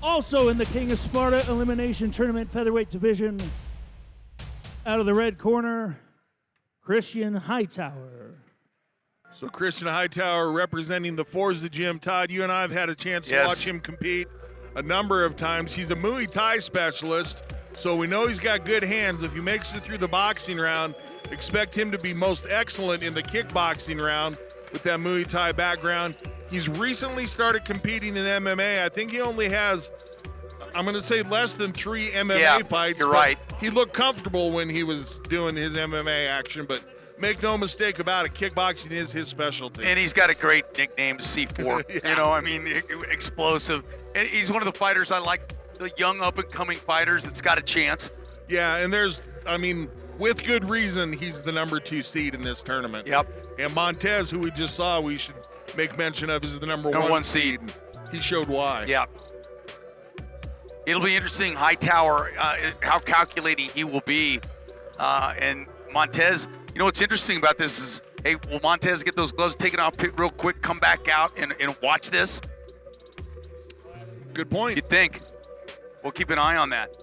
Also in the King of Sparta Elimination Tournament Featherweight Division, out of the red corner, Christian Hightower. So Christian Hightower representing the Forza Gym. Todd, you and I have had a chance to watch him compete a number of times. He's a Muay Thai specialist, so we know he's got good hands. If he makes it through the boxing round, expect him to be most excellent in the kickboxing round with that Muay Thai background. He's recently started competing in MMA. I think he only has, I'm going to say, less than 3 MMA fights. You're right. He looked comfortable when he was doing his MMA action, but make no mistake about it, kickboxing is his specialty. And he's got a great nickname, C4. Yeah. You know, I mean, explosive. And he's one of the fighters I like, the young up-and-coming fighters that's got a chance. Yeah, and with good reason, he's the number 2 seed in this tournament. Yep. And Montez, who we just saw, we should make mention of, is the number 1 seed. He showed why. Yeah. It'll be interesting, Hightower, how calculating he will be. And Montez, you know what's interesting about this is, hey, will Montez get those gloves taken off real quick, come back out and watch this? Good point. You'd think. We'll keep an eye on that.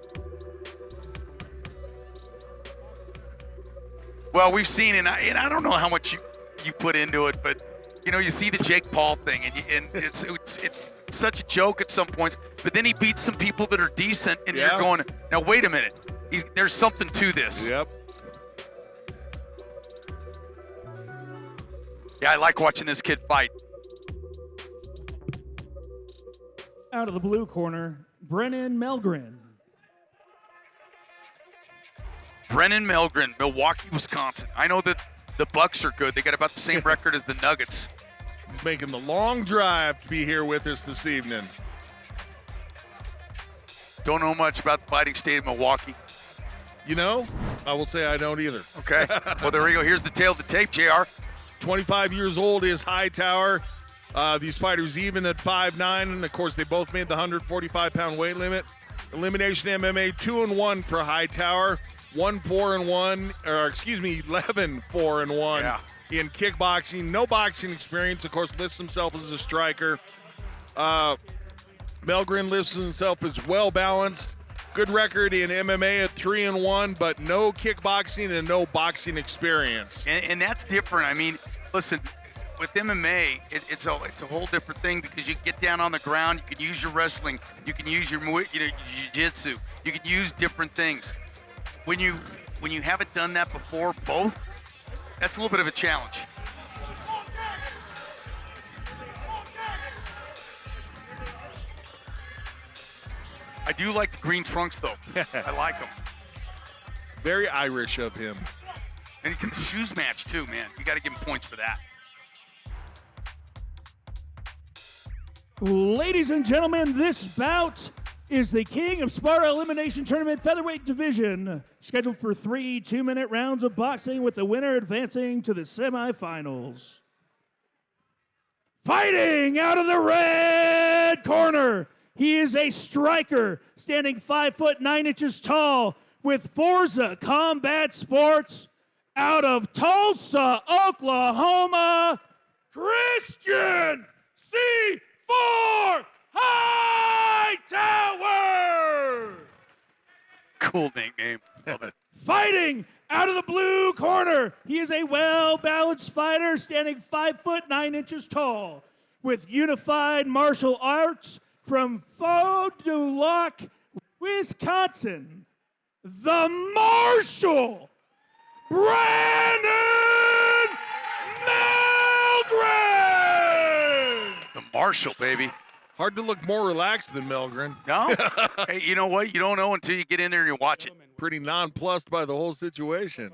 Well, we've seen, and I don't know how much you put into it, but you know, you see the Jake Paul thing, and it's such a joke at some points. But then he beats some people that are decent, and you're going, now wait a minute, there's something to this. Yep. Yeah, I like watching this kid fight. Out of the blue corner, Brennon Mellgren. Brennon Mellgren, Milwaukee, Wisconsin. I know that the Bucks are good. They got about the same record as the Nuggets. He's making the long drive to be here with us this evening. Don't know much about the fighting state of Milwaukee. You know, I will say I don't either. Okay. Well, there we go. Here's the tail of the tape, JR. 25 years old is Hightower. These fighters even at 5'9", and of course they both made the 145-pound weight limit. Elimination MMA 2-1 for Hightower. 11-4 in kickboxing. No boxing experience. Of course, lists himself as a striker. Mellgren lists himself as well balanced. Good record in MMA at 3-1, but no kickboxing and no boxing experience. And that's different. I mean, listen, with MMA, it's a whole different thing because you get down on the ground, you can use your wrestling, you can use your jiu-jitsu, you can use different things. When you haven't done that before, both, that's a little bit of a challenge. I do like the green trunks, though. I like them. Very Irish of him. And the shoes match, too, man. You got to give him points for that. Ladies and gentlemen, this bout is the King of Sparta Elimination Tournament Featherweight Division, scheduled for 3 2-minute rounds of boxing with the winner advancing to the semifinals. Fighting out of the red corner, he is a striker, standing 5'9" tall with Forza Combat Sports out of Tulsa, Oklahoma, Christian C4 Hightower! Cool nickname. Love it. Fighting out of the blue corner, he is a well-balanced fighter standing 5'9" tall with unified martial arts from Fond du Lac, Wisconsin. The Marshal, Brennon Mellgren! The Marshal, baby. Hard to look more relaxed than Mellgren. No? Hey, you know what? You don't know until you get in there and you watch it. Pretty nonplussed by the whole situation.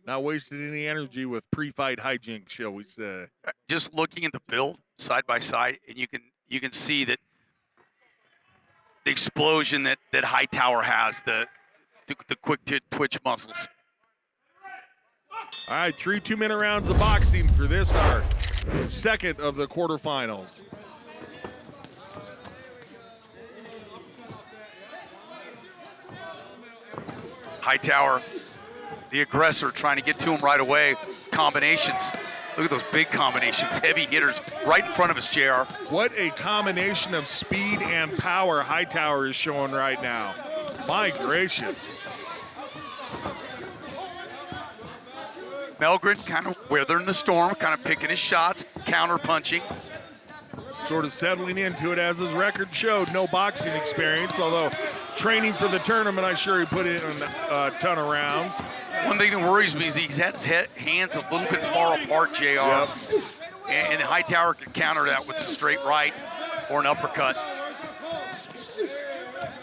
Not wasted any energy with pre-fight hijinks, shall we say. Just looking at the build side by side, and you can see that the explosion that Hightower has, the quick twitch muscles. All right, 3 2-minute rounds of boxing for this, our second of the quarterfinals. Hightower, the aggressor, trying to get to him right away. Combinations. Look at those big combinations, heavy hitters right in front of us, JR. What a combination of speed and power Hightower is showing right now. My gracious. Mellgren kind of weathering the storm, kind of picking his shots, counter punching. Sort of settling into it, as his record showed. No boxing experience, although training for the tournament, I'm sure he put in a ton of rounds. One thing that worries me is he's had his hands a little bit far apart, JR. Yep. And Hightower can counter that with a straight right or an uppercut.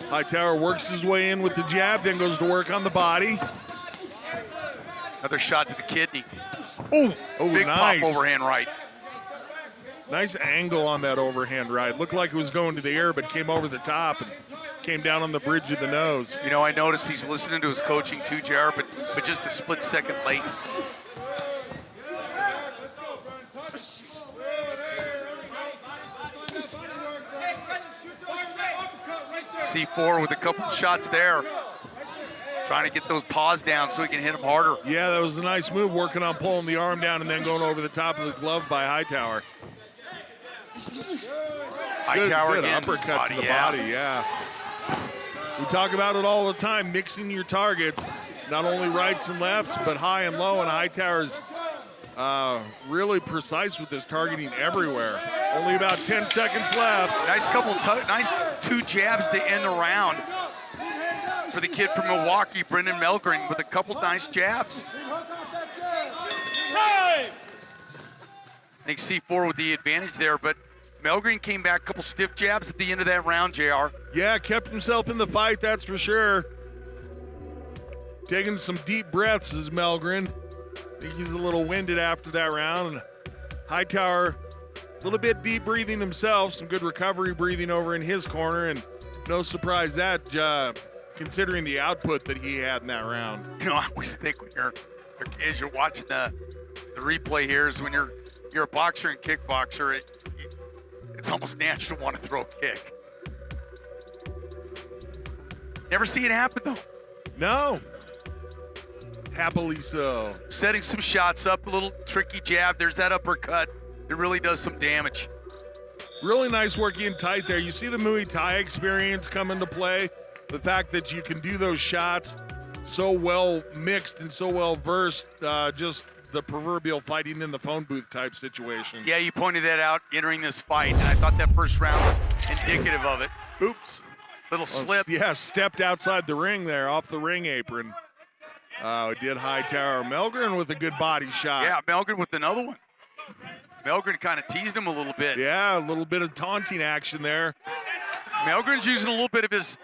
Hightower works his way in with the jab, then goes to work on the body. Another shot to the kidney. Oh, Big nice. pop overhand right. Nice angle on that overhand right. Looked like it was going to the air, but came over the top and came down on the bridge of the nose. You know, I noticed he's listening to his coaching too, JR, but just a split second late. C4 with a couple shots there. Trying to get those paws down so he can hit them harder. Yeah, that was a nice move, working on pulling the arm down and then going over the top of the glove by Hightower. Hightower good again. uppercut to the body, yeah. We talk about it all the time, mixing your targets, not only rights and lefts, but high and low, and Hightower's really precise with his targeting everywhere. Only about 10 seconds left. Nice two jabs to end the round for the kid from Milwaukee, Brennon Mellgren, with a couple nice jabs. I think C4 with the advantage there, but Mellgren came back, a couple stiff jabs at the end of that round, JR. Yeah, kept himself in the fight, that's for sure. Taking some deep breaths is Mellgren. I think he's a little winded after that round. And Hightower, a little bit deep breathing himself, some good recovery breathing over in his corner, and no surprise that, considering the output that he had in that round. You know, I always think when as you're watching the replay here is when you're a boxer and kickboxer, it's almost natural to want to throw a kick. Never see it happen though. No. Happily so. Setting some shots up, a little tricky jab. There's that uppercut. It really does some damage. Really nice working in tight there. You see the Muay Thai experience come into play. The fact that you can do those shots so well mixed and so well versed, just the proverbial fighting in the phone booth type situation. Yeah, you pointed that out entering this fight, and I thought that first round was indicative of it. Oops. Little slip. Yeah, stepped outside the ring there, off the ring apron. Did Hightower. Mellgren with a good body shot. Yeah, Mellgren with another one. Mellgren kind of teased him a little bit. Yeah, a little bit of taunting action there. Mellgren's using a little bit of his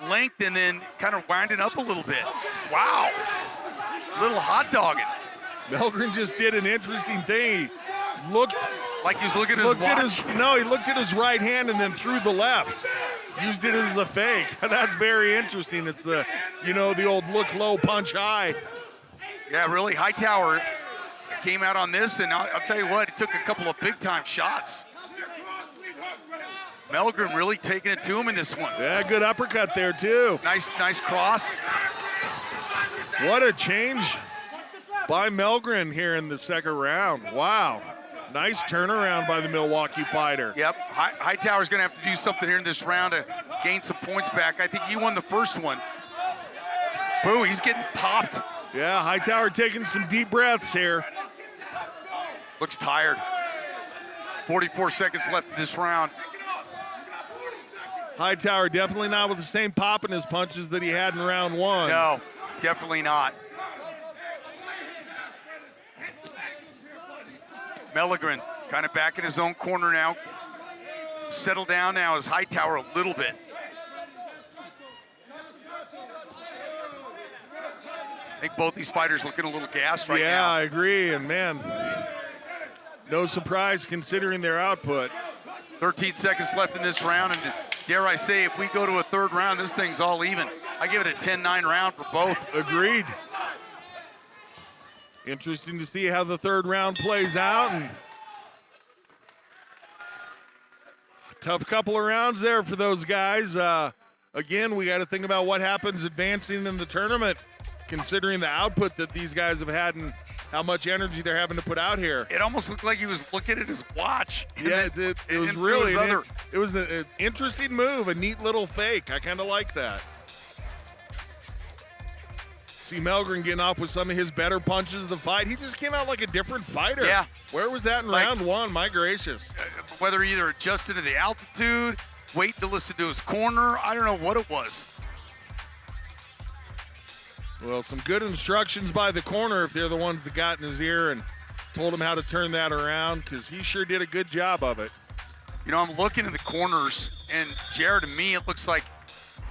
length and then kind of winding up a little bit. Wow. Little hot dogging. Mellgren just did an interesting thing. He looked like he was looking at his watch. He looked at his right hand and then threw the left. Used it as a fake. That's very interesting. It's the old look low, punch high. Yeah, really, Hightower came out on this, and I'll tell you what, he took a couple of big-time shots. Mellgren really taking it to him in this one. Yeah, good uppercut there, too. Nice cross. What a change by Mellgren here in the second round. Wow. Nice turnaround by the Milwaukee fighter. Yep, Hightower's going to have to do something here in this round to gain some points back. I think he won the first one. Boo, he's getting popped. Yeah, Hightower taking some deep breaths here. Looks tired. 44 seconds left in this round. Hightower definitely not with the same pop in his punches that he had in round one. No, definitely not. Mellgren kind of back in his own corner now. Settle down now as Hightower a little bit. I think both these fighters looking a little gassed right now. Yeah, I agree, and man, no surprise considering their output. 13 seconds left in this round, and dare I say, if we go to a third round, this thing's all even. I give it a 10-9 round for both. Agreed. Interesting to see how the third round plays out. And tough couple of rounds there for those guys. Again, we got to think about what happens advancing in the tournament, considering the output that these guys have had in how much energy they're having to put out here. It almost looked like he was looking at his watch. Yeah, it was really it was an interesting move, a neat little fake. I kind of like that. See Mellgren getting off with some of his better punches of the fight. He just came out like a different fighter. Yeah. Where was that in round one? My gracious. Whether he either adjusted to the altitude, waiting to listen to his corner, I don't know what it was. Well, some good instructions by the corner if they're the ones that got in his ear and told him how to turn that around, because he sure did a good job of it. You know, I'm looking at the corners, and Jared, to me, it looks like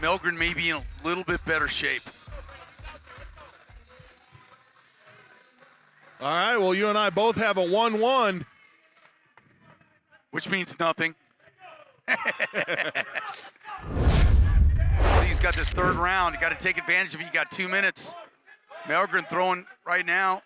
Mellgren may be in a little bit better shape. All right, well, you and I both have a 1-1. Which means nothing. So he's got this third round. You got to take advantage of it. You got 2 minutes. Mellgren throwing right now.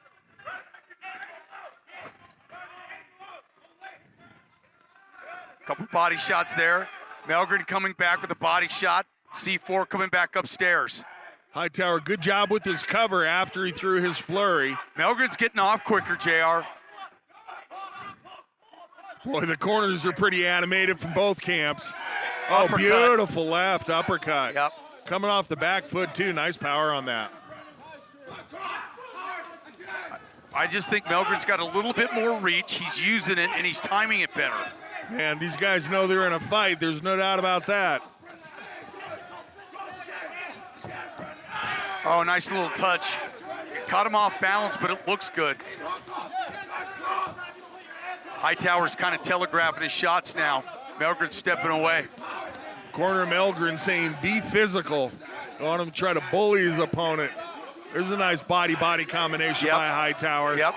Couple body shots there. Mellgren coming back with a body shot. C4 coming back upstairs. Hightower, good job with his cover after he threw his flurry. Mellgren's getting off quicker, JR. Boy, the corners are pretty animated from both camps. Oh, Uppercut. beautiful left uppercut. Yep. Coming off the back foot, too. Nice power on that. I just think Mellgren's got a little bit more reach. He's using it, and he's timing it better. Man, these guys know they're in a fight. There's no doubt about that. Oh, nice little touch. Caught him off balance, but it looks good. Hightower's kind of telegraphing his shots now. Mellgren's stepping away. Corner Mellgren saying, be physical. Don't want him to try to bully his opponent. There's a nice body-body combination by Hightower. Yep.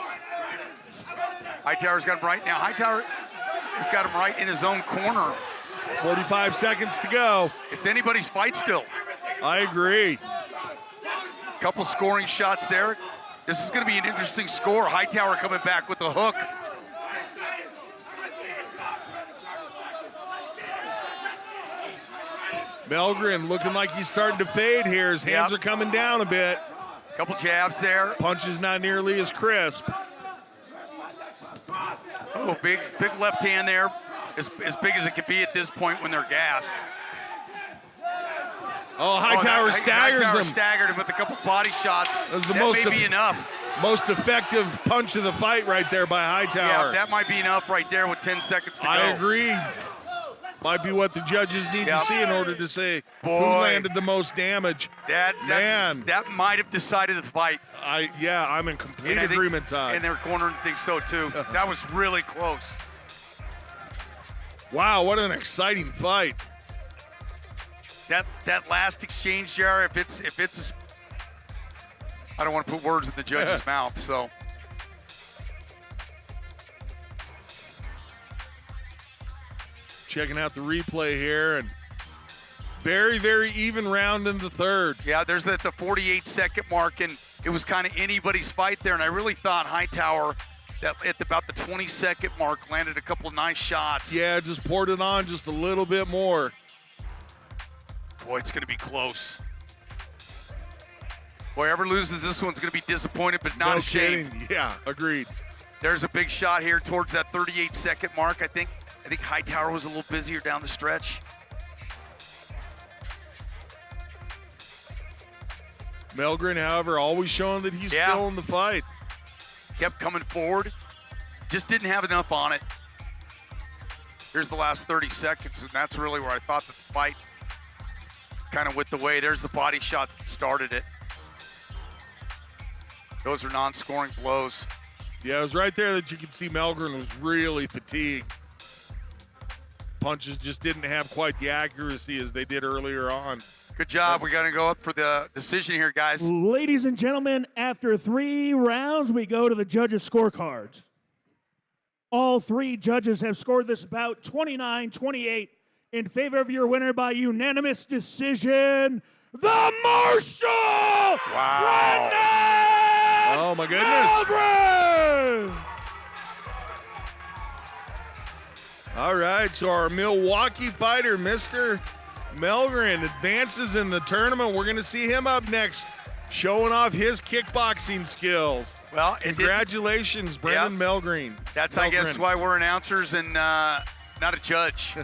Hightower's got him right now. Hightower has got him right in his own corner. 45 seconds to go. It's anybody's fight still. I agree. Couple scoring shots there. This is going to be an interesting score. Hightower coming back with the hook. Mellgren looking like he's starting to fade here. His hands are coming down a bit. Couple jabs there. Punches not nearly as crisp. Oh, big left hand there. As big as it could be at this point when they're gassed. Oh, Hightower staggers Hightower him. Staggered him with a couple body shots. That may be enough. Most effective punch of the fight right there by Hightower. Yeah, that might be enough right there with 10 seconds to go. I agree. Might be what the judges need to see in order to say who landed the most damage. That might have decided the fight. I'm in complete agreement, Todd. And their corner thinks so too. That was really close. Wow, what an exciting fight. That last exchange, Jared, if it's I don't want to put words in the judge's mouth, so. Checking out the replay here, and very, very even round in the third. Yeah, there's the 48-second mark, and it was kind of anybody's fight there, and I really thought Hightower at about the 20-second mark landed a couple of nice shots. Yeah, just poured it on just a little bit more. Boy, it's going to be close. Whoever loses this one's going to be disappointed, but not ashamed. Kidding. Yeah, agreed. There's a big shot here towards that 38-second mark. I think Hightower was a little busier down the stretch. Mellgren, however, always showing that he's still in the fight. Kept coming forward. Just didn't have enough on it. Here's the last 30 seconds, and that's really where I thought that the fight kind of went the way. There's the body shots that started it. Those are non-scoring blows. Yeah, it was right there that you could see Mellgren was really fatigued. Punches just didn't have quite the accuracy as they did earlier on. Good job. We got to go up for the decision here, guys. Ladies and gentlemen, after 3 rounds, we go to the judges' scorecards. All 3 judges have scored this bout 29-28 in favor of your winner by unanimous decision, the Marshal! Wow. Brennon Oh, my goodness. Mellgren! All right, so our Milwaukee fighter, Mr. Mellgren, advances in the tournament. We're going to see him up next showing off his kickboxing skills. Well, congratulations, Brennon Mellgren. That's, I guess, why we're announcers and not a judge.